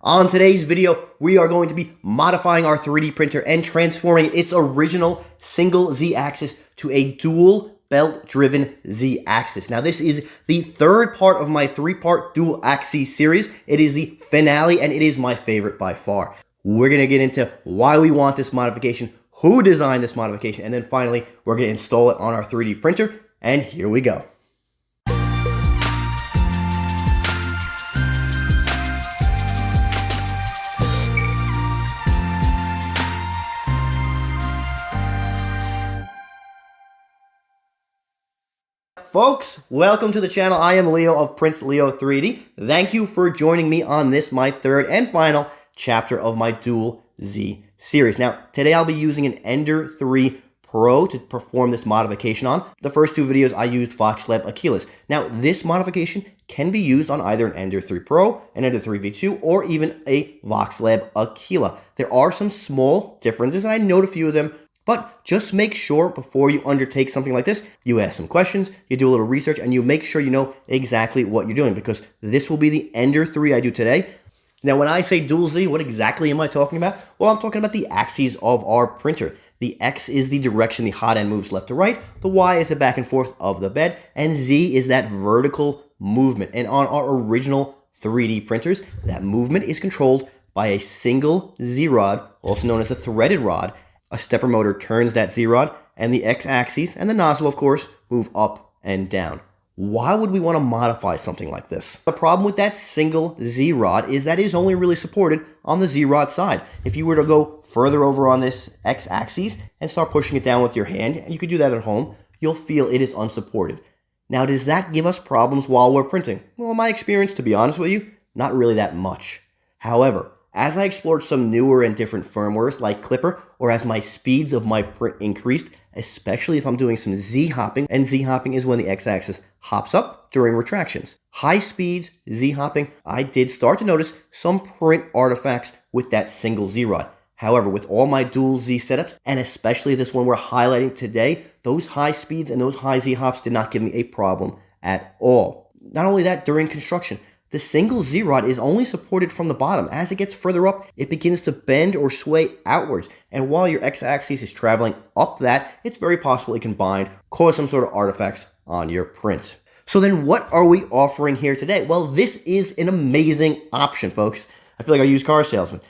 On today's video, we are going to be modifying our 3D printer and transforming its original single Z-axis to a dual belt-driven Z-axis. Now, this is the third part of my three-part dual axis series. It is the finale, and it is my favorite by far. We're going to get into why we want this modification, who designed this modification, and then finally, we're going to install it on our 3D printer, and here we go. Folks, welcome to the channel. I am Leo of Prince Leo 3D. Thank you for joining me on this, my third and final chapter of my Dual Z series. Now, today I'll be using an Ender 3 Pro to perform this modification on. The first two videos I used Fox Lab Aquilas. Now, this modification can be used on either an Ender 3 Pro, an Ender 3 V2, or even a Vox Lab Aquila. There are some small differences, and I note a few of them. But just make sure before you undertake something like this, you ask some questions, you do a little research, and you make sure you know exactly what you're doing, because this will be the Ender 3 I do today. Now, when I say dual Z, what exactly am I talking about? Well, I'm talking about the axes of our printer. The X is the direction the hot end moves left to right, the Y is the back and forth of the bed, and Z is that vertical movement. And on our original 3D printers, that movement is controlled by a single Z-rod, also known as a threaded rod. A stepper motor turns that Z-rod, and the X-axis and the nozzle, of course, move up and down. Why would we want to modify something like this? The problem with that single Z-rod is that it is only really supported on the Z-rod side. If you were to go further over on this X-axis and start pushing it down with your hand, and you could do that at home, you'll feel it is unsupported. Now, does that give us problems while we're printing? Well, in my experience, to be honest with you, not really that much. However, as I explored some newer and different firmwares like Clipper, or as my speeds of my print increased, especially if I'm doing some Z-hopping, and Z-hopping is when the X-axis hops up during retractions. High speeds, Z-hopping, I did start to notice some print artifacts with that single Z-rod. However, with all my dual Z setups, and especially this one we're highlighting today, those high speeds and those high Z-hops did not give me a problem at all. Not only that, during construction, the single Z-rod is only supported from the bottom. As it gets further up, it begins to bend or sway outwards. And while your X-axis is traveling up that, it's very possible it can bind, cause some sort of artifacts on your print. So then what are we offering here today? Well, this is an amazing option, folks. I feel like a used car salesman.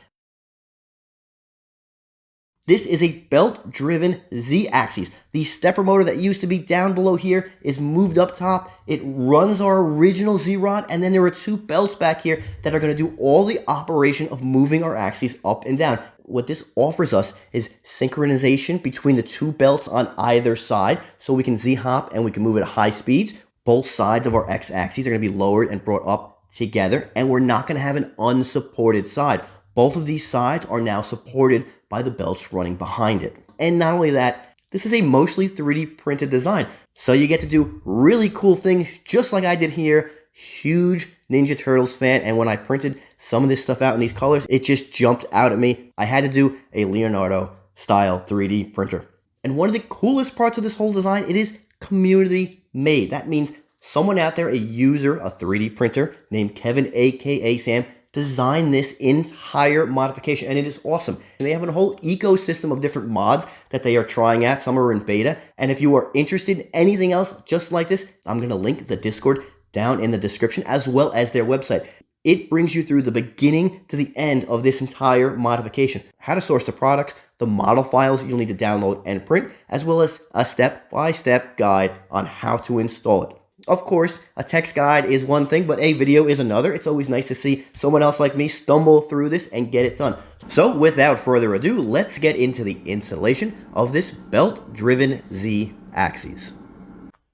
This is a belt-driven Z-axis. The stepper motor that used to be down below here is moved up top. It runs our original Z-rod, and then there are two belts back here that are going to do all the operation of moving our axes up and down. What this offers us is synchronization between the two belts on either side, so we can Z-hop and we can move at high speeds. Both sides of our X-axes are going to be lowered and brought up together, and we're not going to have an unsupported side. Both of these sides are now supported by the belts running behind it. And not only that, this is a mostly 3D printed design. So you get to do really cool things just like I did here. Huge Ninja Turtles fan. And when I printed some of this stuff out in these colors, it just jumped out at me. I had to do a Leonardo style 3D printer. And one of the coolest parts of this whole design, it is community made. That means someone out there, a user, a 3D printer named KevinAkaSam, design this entire modification, and it is awesome. And they have a whole ecosystem of different mods that they are trying out. Some are in beta, and if you are interested in anything else just like this, I'm going to link the Discord down in the description, as well as their website. It brings you through the beginning to the end of this entire modification. How to source the products, the model files you'll need to download and print, as well as a step-by-step guide on how to install it. Of course, a text guide is one thing, but a video is another. It's always nice to see someone else like me stumble through this and get it done. So without further ado, let's get into the installation of this belt-driven Z-axis.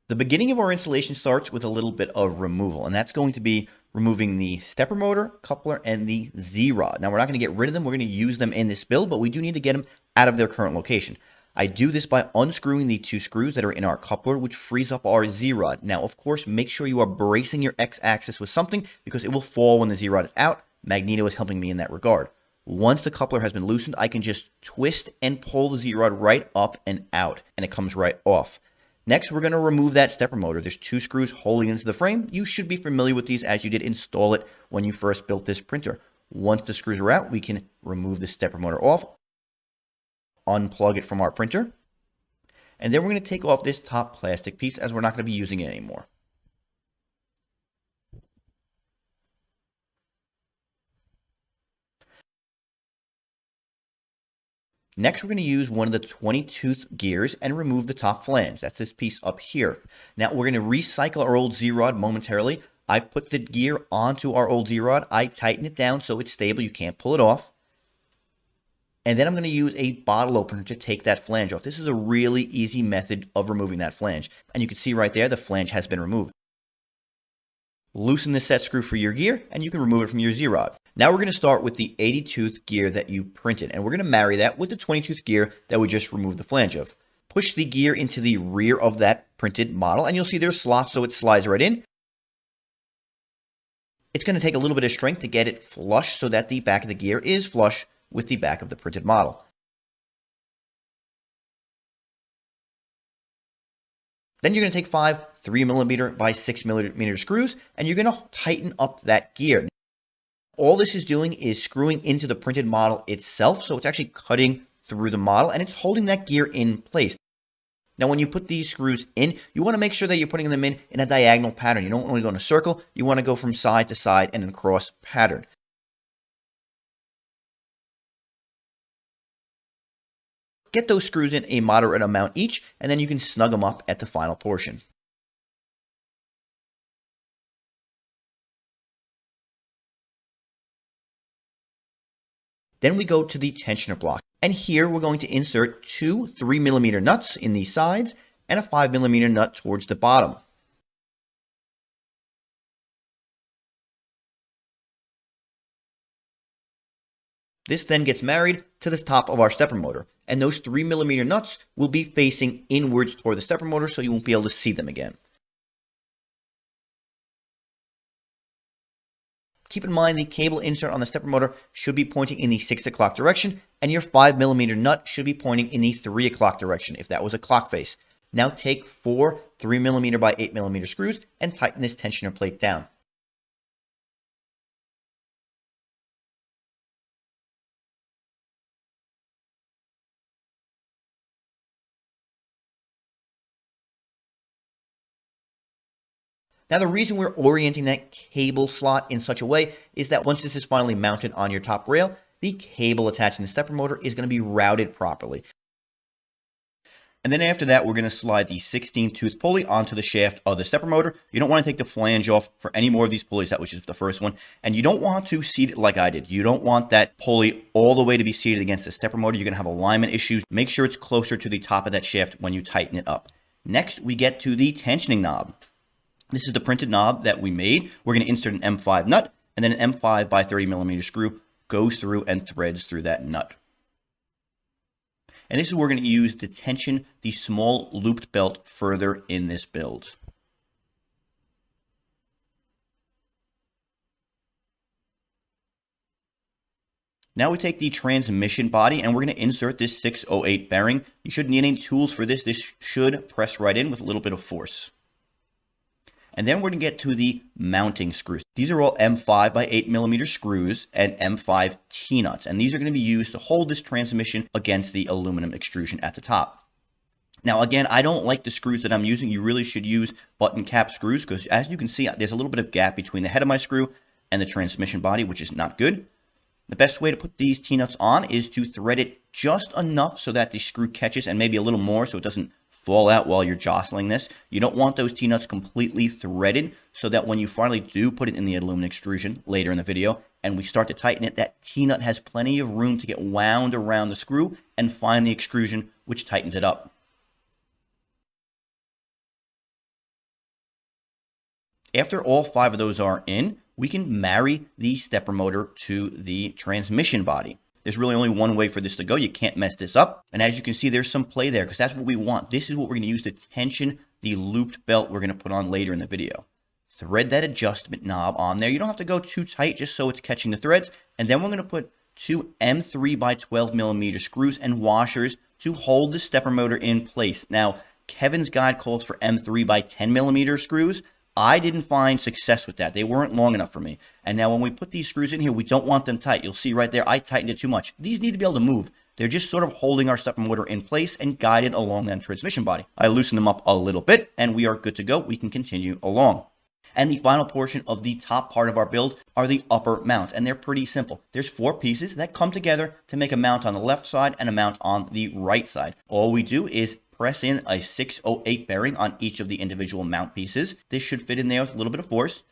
The beginning of our installation starts with a little bit of removal, and that's going to be removing the stepper motor, coupler, and the Z-rod. Now, we're not going to get rid of them. We're going to use them in this build, but we do need to get them out of their current location. I do this by unscrewing the two screws that are in our coupler, which frees up our Z-rod. Now, of course, make sure you are bracing your X-axis with something because it will fall when the Z-rod is out. Magneto is helping me in that regard. Once the coupler has been loosened, I can just twist and pull the Z-rod right up and out, and it comes right off. Next, we're going to remove that stepper motor. There's two screws holding into the frame. You should be familiar with these as you did install it when you first built this printer. Once the screws are out, we can remove the stepper motor off, unplug it from our printer, and then we're going to take off this top plastic piece as we're not going to be using it anymore. Next, we're going to use one of the 20-tooth gears and remove the top flange. That's this piece up here. Now, we're going to recycle our old Z-rod momentarily. I put the gear onto our old Z-rod. I tighten it down so it's stable. You can't pull it off. And then I'm going to use a bottle opener to take that flange off. This is a really easy method of removing that flange. And you can see right there, the flange has been removed. Loosen the set screw for your gear, and you can remove it from your Z-rod. Now we're going to start with the 80-tooth gear that you printed, and we're going to marry that with the 20-tooth gear that we just removed the flange of. Push the gear into the rear of that printed model, and you'll see there's slots so it slides right in. It's going to take a little bit of strength to get it flush so that the back of the gear is flush with the back of the printed model. Then you're going to take 5 3mm by 6mm screws, and you're going to tighten up that gear. All this is doing is screwing into the printed model itself, so it's actually cutting through the model, and it's holding that gear in place. Now, when you put these screws in, you want to make sure that you're putting them in a diagonal pattern. You don't want to go in a circle. You want to go from side to side and in a cross pattern. Get those screws in a moderate amount each, and then you can snug them up at the final portion. Then we go to the tensioner block, and here we're going to insert 2 3mm nuts in the sides and a 5mm nut towards the bottom. This then gets married to the top of our stepper motor, and those 3mm nuts will be facing inwards toward the stepper motor, so you won't be able to see them again. Keep in mind the cable insert on the stepper motor should be pointing in the 6 o'clock direction, and your 5mm nut should be pointing in the 3 o'clock direction if that was a clock face. Now take 4 3mm by 8mm screws and tighten this tensioner plate down. Now, the reason we're orienting that cable slot in such a way is that once this is finally mounted on your top rail, the cable attaching the stepper motor is going to be routed properly. And then after that, we're going to slide the 16-tooth pulley onto the shaft of the stepper motor. You don't want to take the flange off for any more of these pulleys. That was just the first one. And you don't want to seat it like I did. You don't want that pulley all the way to be seated against the stepper motor. You're going to have alignment issues. Make sure it's closer to the top of that shaft when you tighten it up. Next, we get to the tensioning knob. This is the printed knob that we made. We're going to insert an M5 nut, and then an M5 by 30mm screw goes through and threads through that nut. And this is where we're going to use to tension the small looped belt further in this build. Now we take the transmission body and we're going to insert this 608 bearing. You shouldn't need any tools for this. This should press right in with a little bit of force. And then we're going to get to the mounting screws. These are all M5 by 8mm screws and M5 T-nuts. And these are going to be used to hold this transmission against the aluminum extrusion at the top. Now, again, I don't like the screws that I'm using. You really should use button cap screws because as you can see, there's a little bit of gap between the head of my screw and the transmission body, which is not good. The best way to put these T-nuts on is to thread it just enough so that the screw catches and maybe a little more so it doesn't fall out while you're jostling this. You don't want those T-nuts completely threaded so that when you finally do put it in the aluminum extrusion later in the video and we start to tighten it, that T-nut has plenty of room to get wound around the screw and find the extrusion, which tightens it up. After all 5 of those are in, we can marry the stepper motor to the transmission body. There's really only one way for this to go. You can't mess this up. And as you can see, there's some play there because that's what we want. This is what we're going to use to tension the looped belt we're going to put on later in the video. Thread that adjustment knob on there. You don't have to go too tight just so it's catching the threads. And then we're going to put 2 M3 by 12mm screws and washers to hold the stepper motor in place. Now, Kevin's guide calls for M3 by 10mm screws. I didn't find success with that. They weren't long enough for me. And now when we put these screws in here, we don't want them tight. You'll see right there, I tightened it too much. These need to be able to move. They're just sort of holding our stepper motor in place and guided along that transmission body. I loosened them up a little bit and we are good to go. We can continue along. And the final portion of the top part of our build are the upper mounts, and they're pretty simple. There's 4 pieces that come together to make a mount on the left side and a mount on the right side. All we do is press in a 608 bearing on each of the individual mount pieces. This should fit in there with a little bit of force.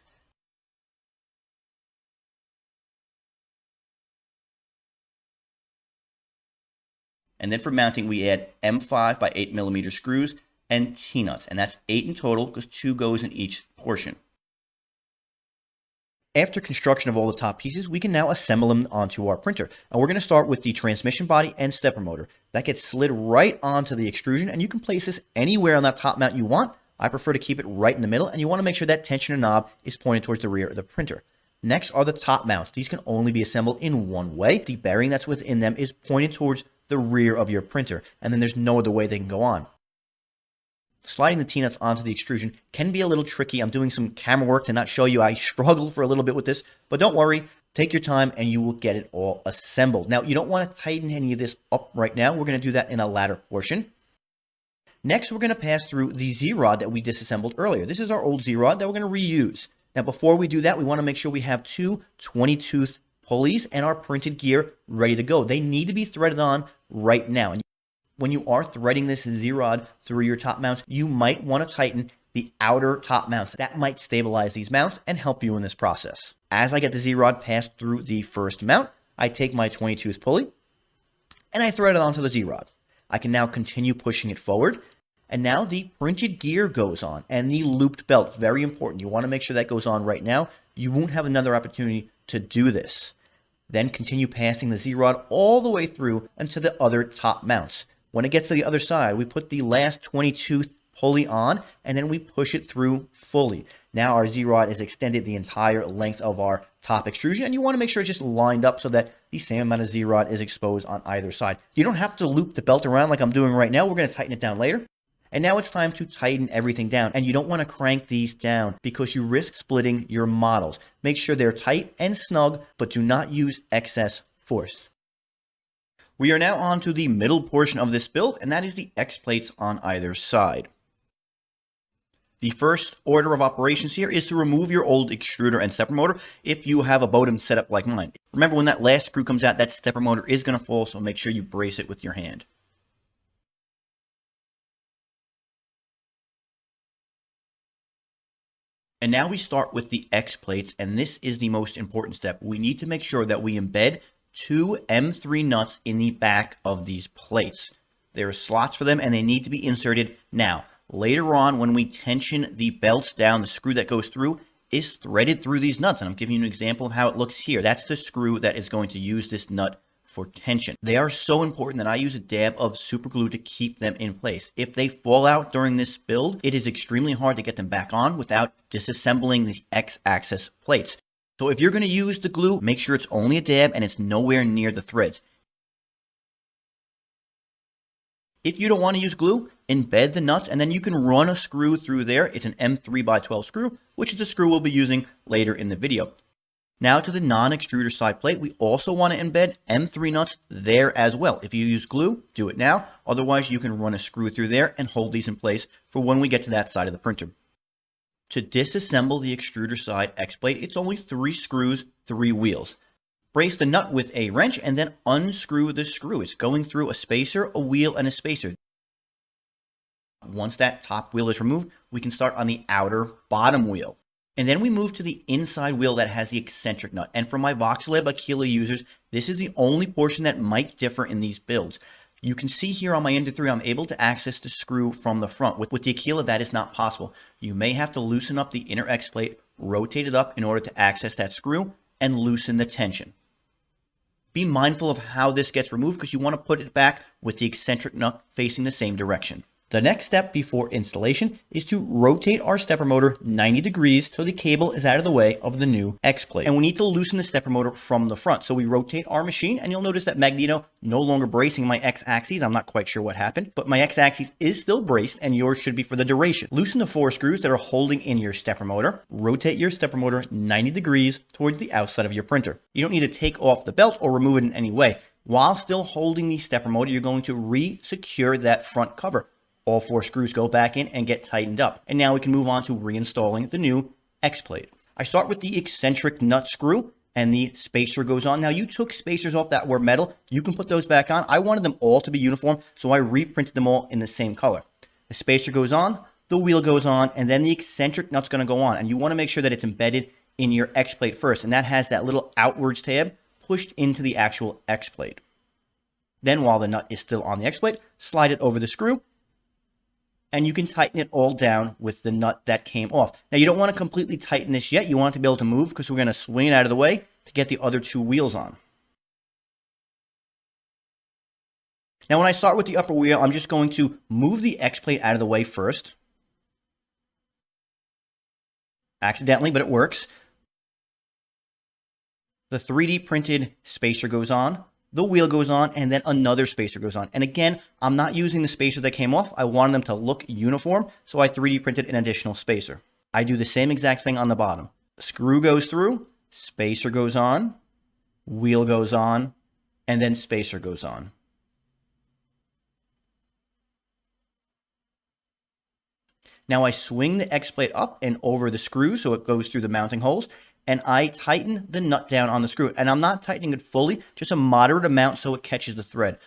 And then for mounting, we add M5 by 8mm screws and T-nuts, and that's 8 in total because 2 goes in each portion. After construction of all the top pieces, we can now assemble them onto our printer. And we're going to start with the transmission body and stepper motor. That gets slid right onto the extrusion, and you can place this anywhere on that top mount you want. I prefer to keep it right in the middle, and you want to make sure that tensioner knob is pointed towards the rear of the printer. Next are the top mounts. These can only be assembled in one way. The bearing that's within them is pointed towards the rear of your printer, and then there's no other way they can go on. Sliding the T-nuts onto the extrusion can be a little tricky. I'm doing some camera work to not show you. I struggled for a little bit with this, but don't worry. Take your time and you will get it all assembled. Now, you don't want to tighten any of this up right now. We're going to do that in a latter portion. Next, we're going to pass through the Z-rod that we disassembled earlier. This is our old Z-rod that we're going to reuse. Now, before we do that, we want to make sure we have 2 20-tooth pulleys and our printed gear ready to go. They need to be threaded on right now. And when you are threading this Z-rod through your top mounts, you might want to tighten the outer top mounts. That might stabilize these mounts and help you in this process. As I get the Z-rod passed through the first mount, I take my 20-tooth pulley and I thread it onto the Z-rod. I can now continue pushing it forward. And now the printed gear goes on and the looped belt, very important. You want to make sure that goes on right now. You won't have another opportunity to do this. Then continue passing the Z-rod all the way through until the other top mounts. When it gets to the other side, we put the last 20-tooth pulley on, and then we push it through fully. Now our Z-rod is extended the entire length of our top extrusion, and you want to make sure it's just lined up so that the same amount of Z-rod is exposed on either side. You don't have to loop the belt around like I'm doing right now. We're going to tighten it down later. And now it's time to tighten everything down, and you don't want to crank these down because you risk splitting your models. Make sure they're tight and snug, but do not use excess force. We are now on to the middle portion of this build, and that is the X plates on either side. The first order of operations here is to remove your old extruder and stepper motor if you have a Bodum setup like mine. Remember, when that last screw comes out, that stepper motor is going to fall, so make sure you brace it with your hand. And now we start with the X plates, and this is the most important step. We need to make sure that we embed 2 M3 nuts in the back of these plates. There are slots for them and they need to be inserted now. Later on, when we tension the belts down, the screw that goes through is threaded through these nuts. And I'm giving you an example of how it looks here. That's the screw that is going to use this nut for tension. They are so important that I use a dab of super glue to keep them in place. If they fall out during this build, it is extremely hard to get them back on without disassembling the X-axis plates. So if you're going to use the glue, make sure it's only a dab and it's nowhere near the threads. If you don't want to use glue, embed the nuts and then you can run a screw through there. It's an M3x12 screw, which is the screw we'll be using later in the video. Now to the non-extruder side plate, we also want to embed M3 nuts there as well. If you use glue, do it now. Otherwise, you can run a screw through there and hold these in place for when we get to that side of the printer. To disassemble the extruder side X plate, it's only 3 screws, 3 wheels. Brace the nut with a wrench and then unscrew the screw. It's going through a spacer, a wheel, and a spacer. Once that top wheel is removed, we can start on the outer bottom wheel. And then we move to the inside wheel that has the eccentric nut. And for my VoxLab Aquila users, this is the only portion that might differ in these builds. You can see here on my Ender 3, I'm able to access the screw from the front. With the Aquila, that is not possible. You may have to loosen up the inner X plate, rotate it up in order to access that screw, and loosen the tension. Be mindful of how this gets removed because you want to put it back with the eccentric nut facing the same direction. The next step before installation is to rotate our stepper motor 90 degrees so the cable is out of the way of the new X plate. And we need to loosen the stepper motor from the front. So we rotate our machine and you'll notice that magneto no longer bracing my X axis. I'm not quite sure what happened, but my X axis is still braced and yours should be for the duration. Loosen the 4 screws that are holding in your stepper motor. Rotate your stepper motor 90 degrees towards the outside of your printer. You don't need to take off the belt or remove it in any way. While still holding the stepper motor, you're going to re-secure that front cover. All 4 screws go back in and get tightened up. And now we can move on to reinstalling the new X plate. I start with the eccentric nut screw and the spacer goes on. Now you took spacers off that were metal. You can put those back on. I wanted them all to be uniform, so I reprinted them all in the same color. The spacer goes on, the wheel goes on, and then the eccentric nut's going to go on. And you want to make sure that it's embedded in your X plate first. And that has that little outwards tab pushed into the actual X plate. Then while the nut is still on the X plate, slide it over the screw. And you can tighten it all down with the nut that came off. Now, you don't want to completely tighten this yet. You want it to be able to move because we're going to swing it out of the way to get the other 2 wheels on. Now, when I start with the upper wheel, I'm just going to move the X plate out of the way first. Accidentally, but it works. The 3D printed spacer goes on. The wheel goes on, and then another spacer goes on. And again, I'm not using the spacer that came off. I wanted them to look uniform, so I 3D printed an additional spacer. I do the same exact thing on the bottom. Screw goes through, spacer goes on, wheel goes on, and then spacer goes on. Now I swing the X plate up and over the screw so it goes through the mounting holes. And I tighten the nut down on the screw. And I'm not tightening it fully, just a moderate amount so it catches the thread.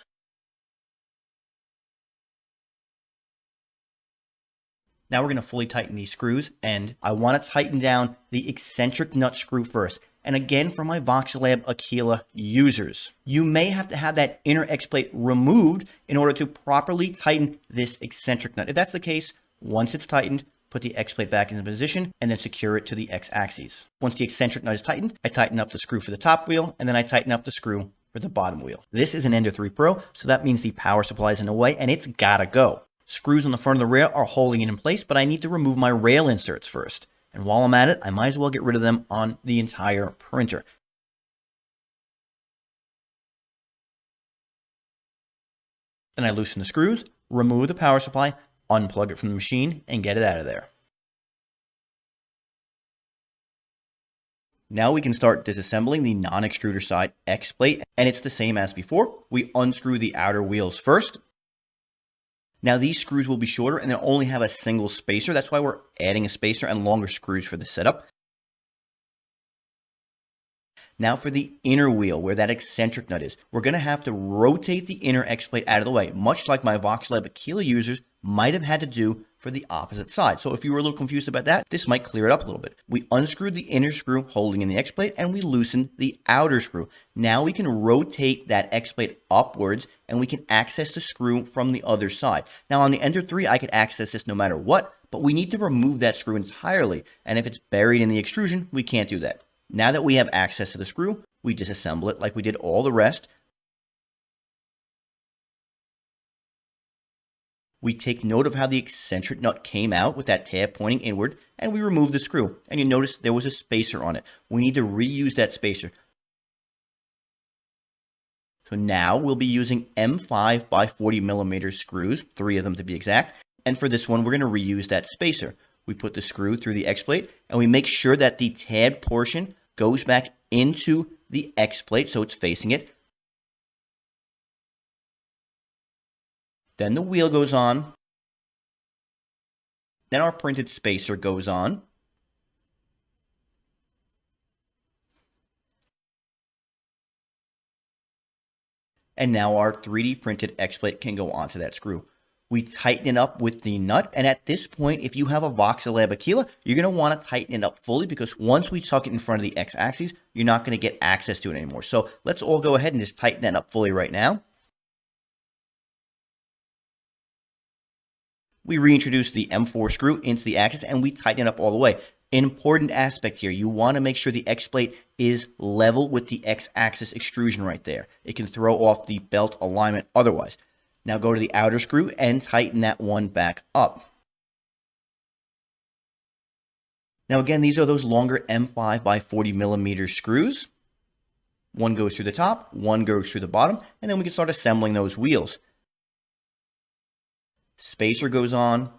Now we're going to fully tighten these screws, and I want to tighten down the eccentric nut screw first. And again, for my Voxelab Aquila users, you may have to have that inner X plate removed in order to properly tighten this eccentric nut. If that's the case, once it's tightened, put the X plate back into position and then secure it to the X axis. Once the eccentric nut is tightened, I tighten up the screw for the top wheel and then I tighten up the screw for the bottom wheel. This is an Ender 3 Pro, so that means the power supply is in the way and it's gotta go. Screws on the front of the rail are holding it in place, but I need to remove my rail inserts first. And while I'm at it, I might as well get rid of them on the entire printer. Then I loosen the screws, remove the power supply, unplug it from the machine, and get it out of there. Now we can start disassembling the non-extruder side X plate, and it's the same as before. We unscrew the outer wheels first. Now these screws will be shorter and they'll only have a single spacer. That's why we're adding a spacer and longer screws for the setup. Now for the inner wheel, where that eccentric nut is, we're going to have to rotate the inner X plate out of the way, much like my Voxelab Aquila users might have had to do for the opposite side. So if you were a little confused about that, this might clear it up a little bit. We unscrewed the inner screw holding in the X plate and we loosened the outer screw. Now we can rotate that X plate upwards and we can access the screw from the other side. Now on the Ender 3, I could access this no matter what, but we need to remove that screw entirely. And if it's buried in the extrusion, we can't do that. Now that we have access to the screw, we disassemble it like we did all the rest. We take note of how the eccentric nut came out with that tab pointing inward, and we remove the screw. And you notice there was a spacer on it. We need to reuse that spacer. So now we'll be using M5 by 40 millimeter screws, 3 of them to be exact. And for this one, we're going to reuse that spacer. We put the screw through the X plate and we make sure that the tab portion goes back into the X plate so it's facing it. Then the wheel goes on. Then our printed spacer goes on. And now our 3D printed X plate can go onto that screw. We tighten it up with the nut, and at this point, if you have a Voxelab Aquila, you're going to want to tighten it up fully because once we tuck it in front of the X axis, you're not going to get access to it anymore. So let's all go ahead and just tighten that up fully right now. We reintroduce the M4 screw into the axis and we tighten it up all the way. An important aspect here, you want to make sure the X plate is level with the X axis extrusion right there. It can throw off the belt alignment otherwise. Now go to the outer screw and tighten that one back up. Now again, these are those longer M5 by 40 millimeter screws. One goes through the top, one goes through the bottom, and then we can start assembling those wheels. Spacer goes on,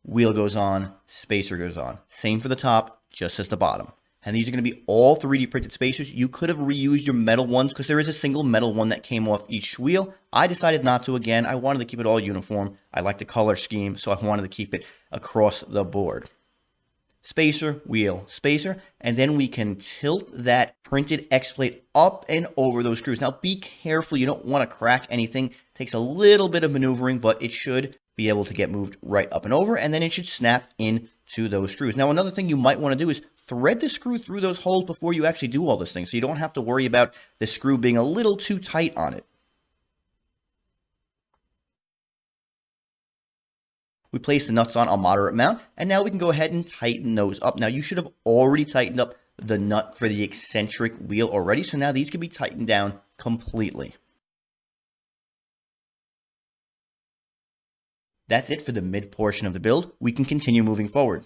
wheel goes on, spacer goes on. Same for the top, just as the bottom. And these are going to be all 3D printed spacers. You could have reused your metal ones because there is a single metal one that came off each wheel. I decided not to again. I wanted to keep it all uniform. I like the color scheme, so I wanted to keep it across the board. Spacer, wheel, spacer, and then we can tilt that printed X plate up and over those screws. Now be careful, you don't want to crack anything. It takes a little bit of maneuvering, but it should be able to get moved right up and over, and then it should snap into those screws. Now another thing you might want to do is thread the screw through those holes before you actually do all this thing, so you don't have to worry about the screw being a little too tight on it. We place the nuts on a moderate amount, and now we can go ahead and tighten those up. Now you should have already tightened up the nut for the eccentric wheel already, so now these can be tightened down completely. That's it for the mid portion of the build. We can continue moving forward.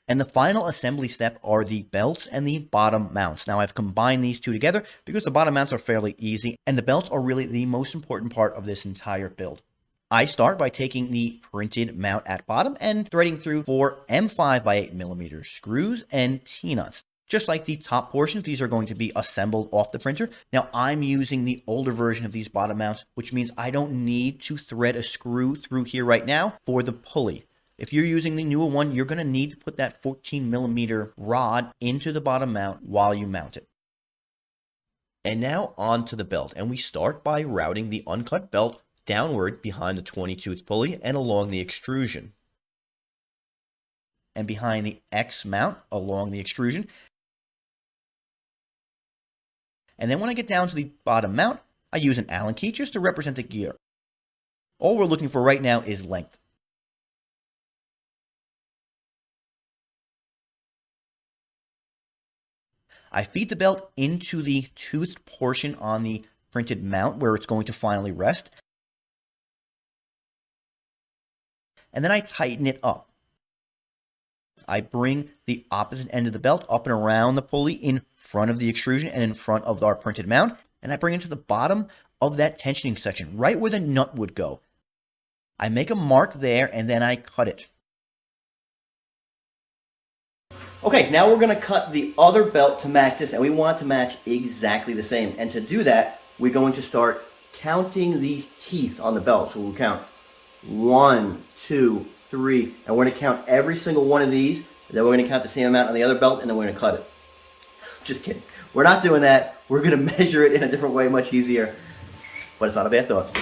And the final assembly step are the belts and the bottom mounts. Now I've combined these two together because the bottom mounts are fairly easy and the belts are really the most important part of this entire build. I start by taking the printed mount at bottom and threading through 4 M5 by 8 millimeter screws and T-nuts. Just like the top portions, these are going to be assembled off the printer. Now I'm using the older version of these bottom mounts, which means I don't need to thread a screw through here right now for the pulley. If you're using the newer one, you're going to need to put that 14 millimeter rod into the bottom mount while you mount it. And now onto the belt, and we start by routing the uncut belt downward behind the 20-tooth pulley and along the extrusion. And behind the X mount along the extrusion. And then when I get down to the bottom mount, I use an Allen key just to represent the gear. All we're looking for right now is length. I feed the belt into the toothed portion on the printed mount where it's going to finally rest. And then I tighten it up. I bring the opposite end of the belt up and around the pulley in front of the extrusion and in front of our printed mount. And I bring it to the bottom of that tensioning section, right where the nut would go. I make a mark there and then I cut it. Okay, now we're going to cut the other belt to match this, and we want it to match exactly the same. And to do that, we're going to start counting these teeth on the belt. So we'll count 1, 2, 3, and we're going to count every single one of these, and then we're going to count the same amount on the other belt, and then we're going to cut it. Just kidding. We're not doing that. We're going to measure it in a different way, much easier, but it's not a bad thought.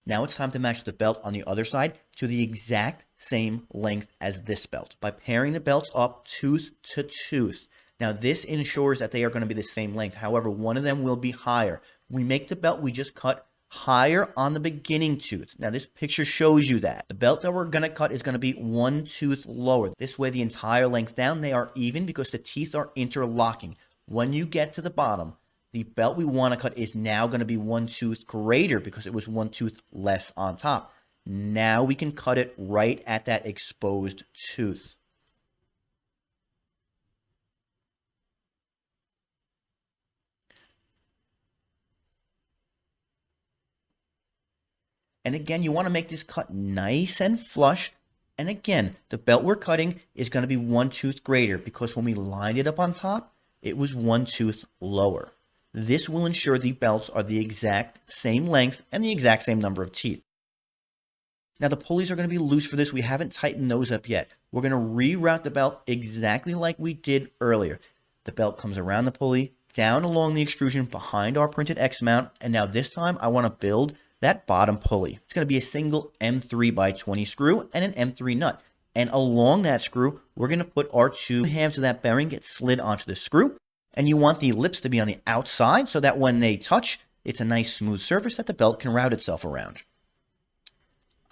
Now it's time to match the belt on the other side to the exact same length as this belt by pairing the belts up tooth to tooth. Now this ensures that they are going to be the same length. However, one of them will be higher. We make the belt we just cut higher on the beginning tooth. Now this picture shows you that. The belt that we're going to cut is going to be one tooth lower. This way the entire length down, they are even because the teeth are interlocking. When you get to the bottom, the belt we want to cut is now going to be one tooth greater because it was one tooth less on top. Now we can cut it right at that exposed tooth. And again, you want to make this cut nice and flush. And again, the belt we're cutting is going to be one tooth greater because when we lined it up on top, it was one tooth lower. This will ensure the belts are the exact same length and the exact same number of teeth. Now the pulleys are going to be loose for this. We haven't tightened those up yet. We're going to reroute the belt exactly like we did earlier. The belt comes around the pulley, down along the extrusion behind our printed X mount, and now this time I want to build that bottom pulley. It's going to be a single M3 by 20 screw and an M3 nut. And along that screw, we're going to put our two halves of that bearing get slid onto the screw. And you want the lips to be on the outside so that when they touch, it's a nice smooth surface that the belt can route itself around.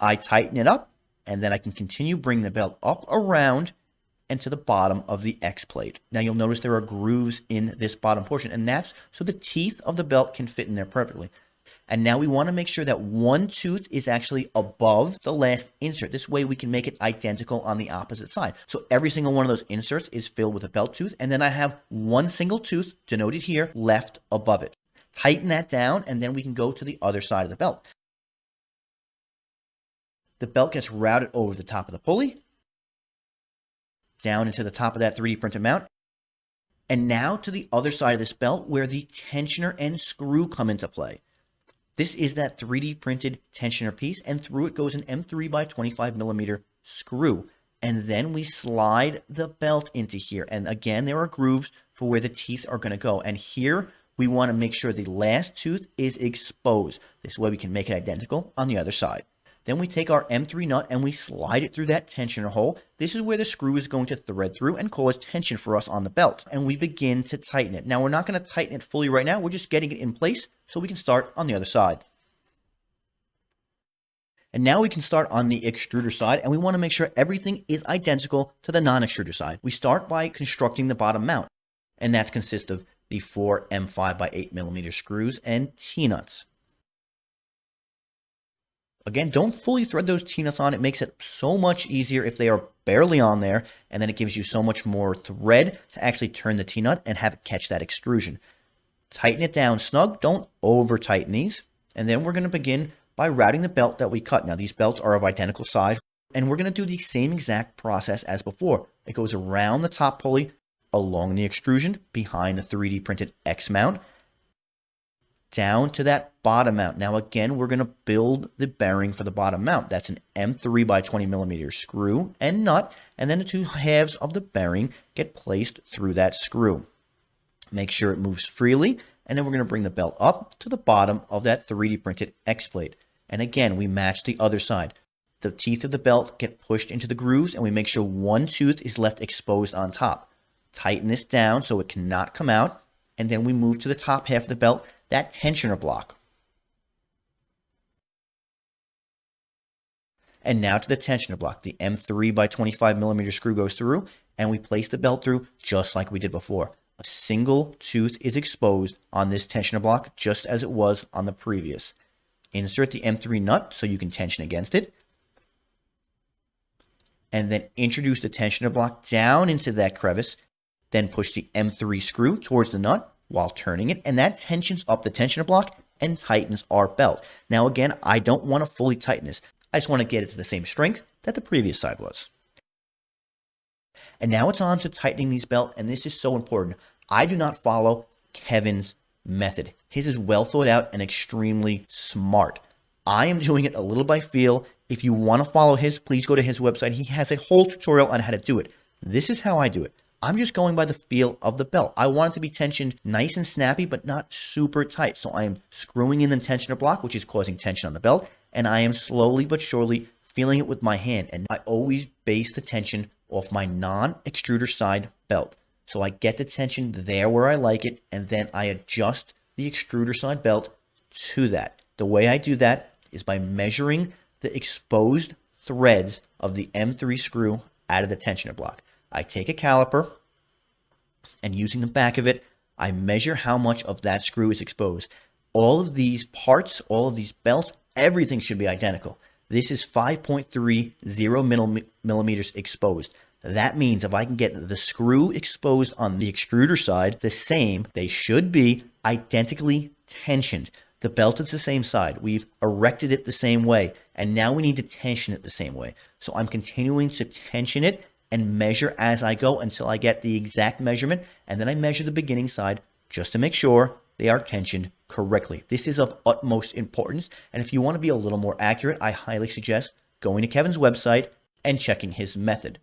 I tighten it up, and then I can continue bringing the belt up around and to the bottom of the X plate. Now you'll notice there are grooves in this bottom portion, and that's so the teeth of the belt can fit in there perfectly. And now we want to make sure that one tooth is actually above the last insert. This way we can make it identical on the opposite side. So every single one of those inserts is filled with a belt tooth, and then I have one single tooth denoted here left above it. Tighten that down, and then we can go to the other side of the belt. The belt gets routed over the top of the pulley, down into the top of that 3D printed mount, and now to the other side of this belt where the tensioner and screw come into play. This is that 3D printed tensioner piece, and through it goes an M3 by 25 millimeter screw. And then we slide the belt into here. And again, there are grooves for where the teeth are going to go. And here we want to make sure the last tooth is exposed. This way we can make it identical on the other side. Then we take our M3 nut and we slide it through that tensioner hole. This is where the screw is going to thread through and cause tension for us on the belt. And we begin to tighten it. Now, we're not going to tighten it fully right now. We're just getting it in place so we can start on the other side. And now we can start on the extruder side, and we want to make sure everything is identical to the non-extruder side. We start by constructing the bottom mount, and that consists of the 4 M5 by 8 millimeter screws and T-nuts. Again, don't fully thread those T-nuts on. It makes it so much easier if they are barely on there, and then it gives you so much more thread to actually turn the T-nut and have it catch that extrusion. Tighten it down snug. Don't over-tighten these. And then we're going to begin by routing the belt that we cut. Now, these belts are of identical size, and we're going to do the same exact process as before. It goes around the top pulley, along the extrusion, behind the 3D printed X mount, down to that bottom mount. Now, again, we're going to build the bearing for the bottom mount. That's an M3 by 20 millimeter screw and nut, and then the two halves of the bearing get placed through that screw. Make sure it moves freely, and then we're going to bring the belt up to the bottom of that 3D printed X plate. And again, we match the other side. The teeth of the belt get pushed into the grooves, and we make sure one tooth is left exposed on top. Tighten this down so it cannot come out, and then we move to the top half of the belt, that tensioner block. And now to the tensioner block. The M3 by 25 millimeter screw goes through, and we place the belt through just like we did before. A single tooth is exposed on this tensioner block, just as it was on the previous. Insert the M3 nut so you can tension against it. And then introduce the tensioner block down into that crevice. Then push the M3 screw towards the nut while turning it. And that tensions up the tensioner block and tightens our belt. Now again, I don't want to fully tighten this. I just want to get it to the same strength that the previous side was. And now it's on to tightening these belts, and this is so important. I do not follow Kevin's method. His is well thought out and extremely smart. I am doing it a little by feel. If you want to follow his, please go to his website. He has a whole tutorial on how to do it. This is how I do it. I'm just going by the feel of the belt. I want it to be tensioned nice and snappy, but not super tight. So I am screwing in the tensioner block, which is causing tension on the belt, and I am slowly but surely feeling it with my hand. And I always base the tension off my non-extruder side belt. So I get the tension there where I like it, and then I adjust the extruder side belt to that. The way I do that is by measuring the exposed threads of the M3 screw out of the tensioner block. I take a caliper, and using the back of it, I measure how much of that screw is exposed. All of these parts, all of these belts, everything should be identical. This is 5.30 millimeters exposed. That means if I can get the screw exposed on the extruder side the same, they should be identically tensioned. The belt is the same side. We've erected it the same way, and now we need to tension it the same way. So I'm continuing to tension it and measure as I go until I get the exact measurement, and then I measure the beginning side just to make sure they are tensioned correctly. This is of utmost importance, and if you want to be a little more accurate, I highly suggest going to Kevin's website and checking his method.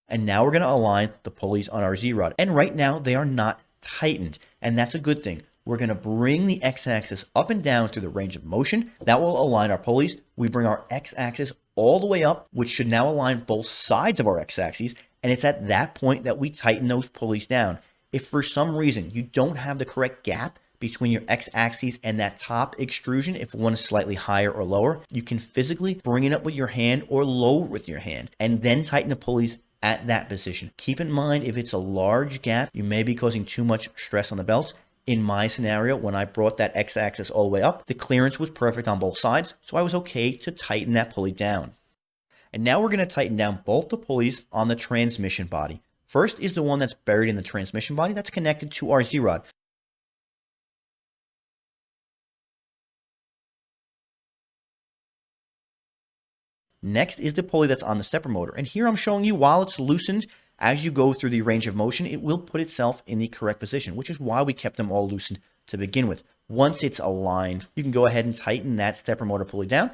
And now we're going to align the pulleys on our Z-rod, and right now they are not tightened, and that's a good thing. We're going to bring the X-axis up and down through the range of motion. That will align our pulleys. We bring our X-axis all the way up, which should now align both sides of our X-axis, and it's at that point that we tighten those pulleys down. If for some reason you don't have the correct gap between your x-axis and that top extrusion. If one is slightly higher or lower, you can physically bring it up with your hand or lower with your hand and then tighten the pulleys at that position. Keep in mind, if it's a large gap, you may be causing too much stress on the belt. In my scenario, when I brought that x-axis all the way up, the clearance was perfect on both sides, so I was okay to tighten that pulley down. And now we're going to tighten down both the pulleys on the transmission body. First is the one that's buried in the transmission body that's connected to our Z-rod. Next is the pulley that's on the stepper motor. And here I'm showing you, while it's loosened, as you go through the range of motion, it will put itself in the correct position, which is why we kept them all loosened to begin with. Once it's aligned, you can go ahead and tighten that stepper motor pulley down.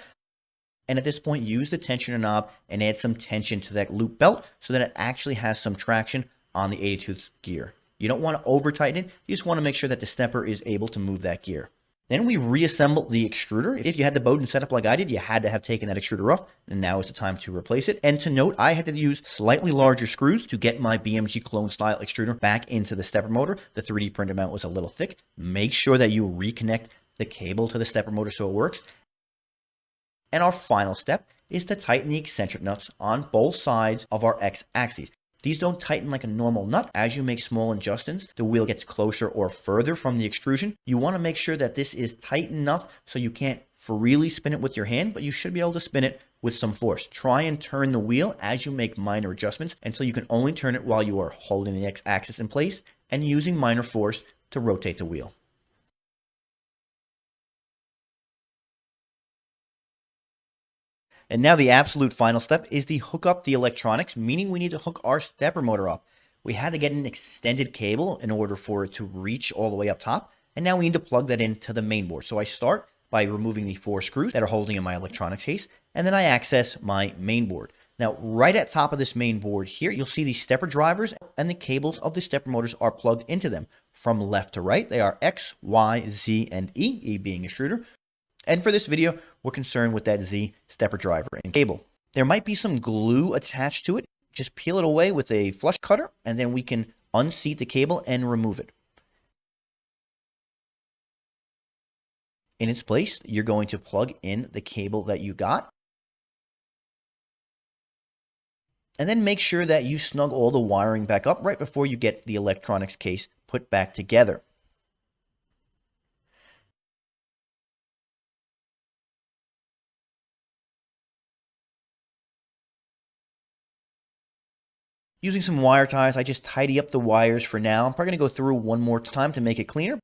And at this point, use the tensioner knob and add some tension to that loop belt so that it actually has some traction on the 82th gear. You don't want to over tighten it. You just want to make sure that the stepper is able to move that gear. Then we reassemble the extruder. If you had the Bowden set up like I did, you had to have taken that extruder off, and now is the time to replace it. And to note, I had to use slightly larger screws to get my BMG clone style extruder back into the stepper motor. The 3D printer mount was a little thick. Make sure that you reconnect the cable to the stepper motor so it works. And our final step is to tighten the eccentric nuts on both sides of our x-axis. These don't tighten like a normal nut. As you make small adjustments, the wheel gets closer or further from the extrusion. You want to make sure that this is tight enough so you can't freely spin it with your hand, but you should be able to spin it with some force. Try and turn the wheel as you make minor adjustments until you can only turn it while you are holding the x-axis in place and using minor force to rotate the wheel. And now the absolute final step is to hook up the electronics, meaning we need to hook our stepper motor up. We had to get an extended cable in order for it to reach all the way up top, and now we need to plug that into the main board. So I start by removing the 4 screws that are holding in my electronics case, and then I access my main board. Now, right at top of this main board here, you'll see the stepper drivers, and the cables of the stepper motors are plugged into them. From left to right, they are X, Y, Z, and E, E being extruder. And for this video, we're concerned with that Z stepper driver and cable. There might be some glue attached to it. Just peel it away with a flush cutter, and then we can unseat the cable and remove it. In its place, you're going to plug in the cable that you got. And then make sure that you snug all the wiring back up right before you get the electronics case put back together. Using some wire ties, I just tidy up the wires for now. I'm probably going to go through one more time to make it cleaner.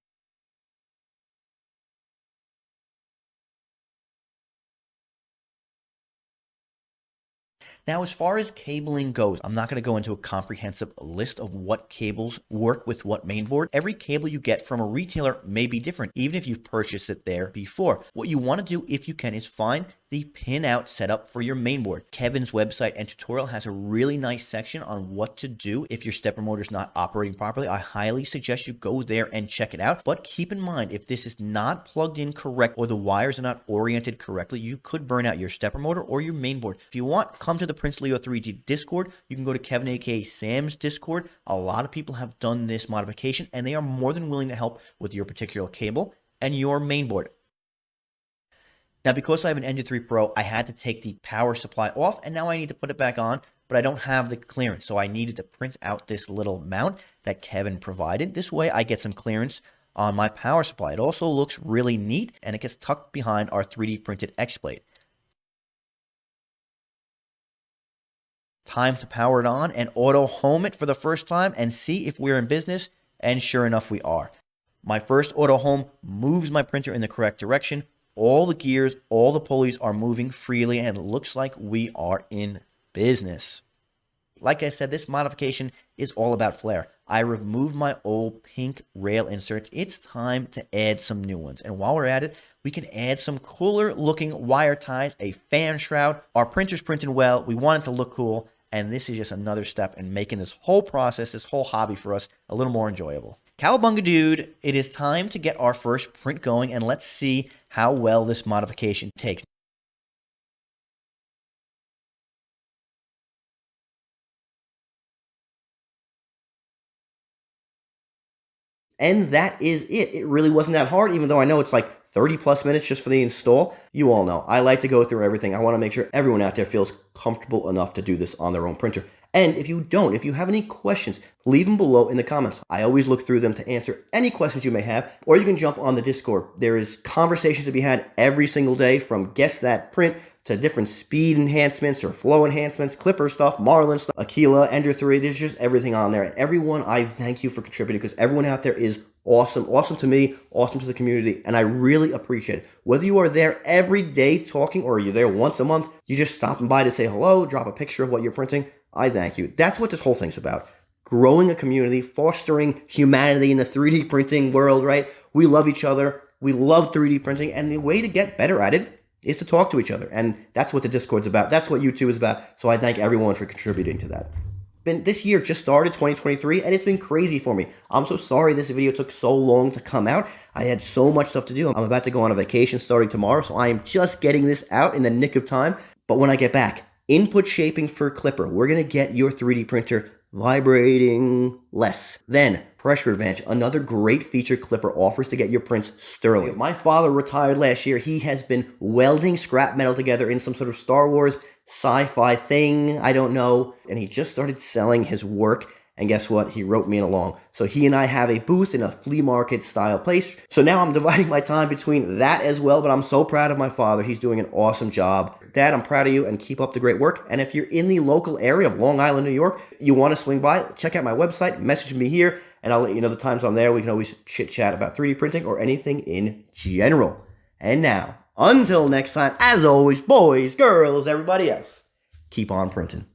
Now, as far as cabling goes, I'm not going to go into a comprehensive list of what cables work with what mainboard. Every cable you get from a retailer may be different, even if you've purchased it there before. What you want to do, if you can, is find the pin-out setup for your mainboard. Kevin's website and tutorial has a really nice section on what to do if your stepper motor is not operating properly. I highly suggest you go there and check it out. But keep in mind, if this is not plugged in correct or the wires are not oriented correctly, you could burn out your stepper motor or your mainboard. If you want, come to the Prince Leo 3D Discord. You can go to KevinAkaSam's Discord. A lot of people have done this modification, and they are more than willing to help with your particular cable and your mainboard. Now, because I have an Ender 3 Pro, I had to take the power supply off, and now I need to put it back on, but I don't have the clearance, so I needed to print out this little mount that Kevin provided. This way, I get some clearance on my power supply. It also looks really neat, and it gets tucked behind our 3D printed X-plate. Time to power it on and auto home it for the first time and see if we're in business, and sure enough, we are. My first auto home moves my printer in the correct direction. All the gears, all the pulleys are moving freely, and it looks like we are in business. Like I said, this modification is all about flair. I removed my old pink rail inserts. It's time to add some new ones. And while we're at it, we can add some cooler looking wire ties, a fan shroud. Our printer's printing well. We want it to look cool. And this is just another step in making this whole process, this whole hobby for us a little more enjoyable. Cowabunga dude, it is time to get our first print going, and let's see how well this modification takes. And that is it. It really wasn't that hard, even though I know it's like 30 plus minutes just for the install. You all know, I like to go through everything. I want to make sure everyone out there feels comfortable enough to do this on their own printer. And if you have any questions, leave them below in the comments. I always look through them to answer any questions you may have, or you can jump on the Discord. There is conversations to be had every single day, from guess that print to different speed enhancements or flow enhancements, Clipper stuff, Marlin stuff, Aquila, Ender 3. There's just everything on there. And everyone, I thank you for contributing, because everyone out there is awesome. Awesome to me, awesome to the community, and I really appreciate it. Whether you are there every day talking, or you're there once a month, you just stopping by to say hello, drop a picture of what you're printing, I thank you. That's what this whole thing's about. Growing a community, fostering humanity in the 3D printing world, right? We love each other. We love 3D printing, and the way to get better at it is to talk to each other. And that's what the Discord's about. That's what YouTube is about. So I thank everyone for contributing to that. This year just started, 2023, and it's been crazy for me. I'm so sorry this video took so long to come out. I had so much stuff to do. I'm about to go on a vacation starting tomorrow, so I am just getting this out in the nick of time. But when I get back, input shaping for Clipper. We're going to get your 3D printer vibrating less. Then pressure advantage, another great feature Clipper offers to get your prints sterling. My father retired last year. He has been welding scrap metal together in some sort of Star Wars sci-fi thing, I don't know, and he just started selling his work. And guess what? He wrote me in along. So he and I have a booth in a flea market style place. So now I'm dividing my time between that as well, but I'm so proud of my father. He's doing an awesome job. Dad, I'm proud of you, and keep up the great work. And if you're in the local area of Long Island, New York, you want to swing by, check out my website, message me here, and I'll let you know the times I'm there. We can always chit chat about 3D printing or anything in general. And now, until next time, as always, boys, girls, everybody else, keep on printing.